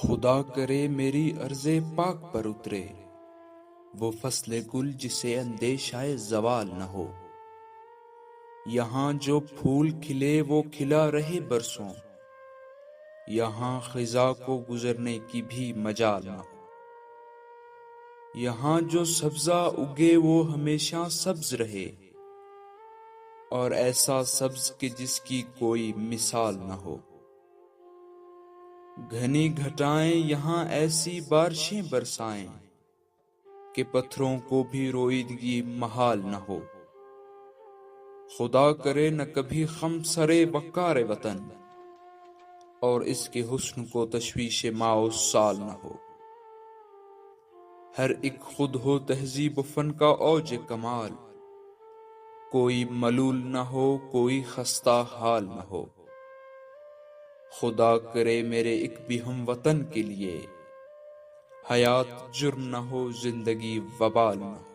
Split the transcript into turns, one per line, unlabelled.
خدا کرے میری عرض پاک پر اترے وہ فصل گل جسے اندیشہ زوال نہ ہو۔ یہاں جو پھول کھلے وہ کھلا رہے برسوں، یہاں خزاں کو گزرنے کی بھی مجال نہ ہو۔ یہاں جو سبزہ اگے وہ ہمیشہ سبز رہے، اور ایسا سبز کہ جس کی کوئی مثال نہ ہو۔ گھنی گھٹائیں یہاں ایسی بارشیں برسائیں کہ پتھروں کو بھی روئیدگی محال نہ ہو۔ خدا کرے نہ کبھی خم سرے وقار وطن، اور اس کے حسن کو تشویش ماء و سال نہ ہو۔ ہر ایک خود ہو تہذیب و فن کا اوج کمال، کوئی ملول نہ ہو کوئی خستہ حال نہ ہو۔ خدا کرے میرے ایک بھی ہم وطن کے لیے حیات جرم نہ ہو زندگی وبال نہ ہو۔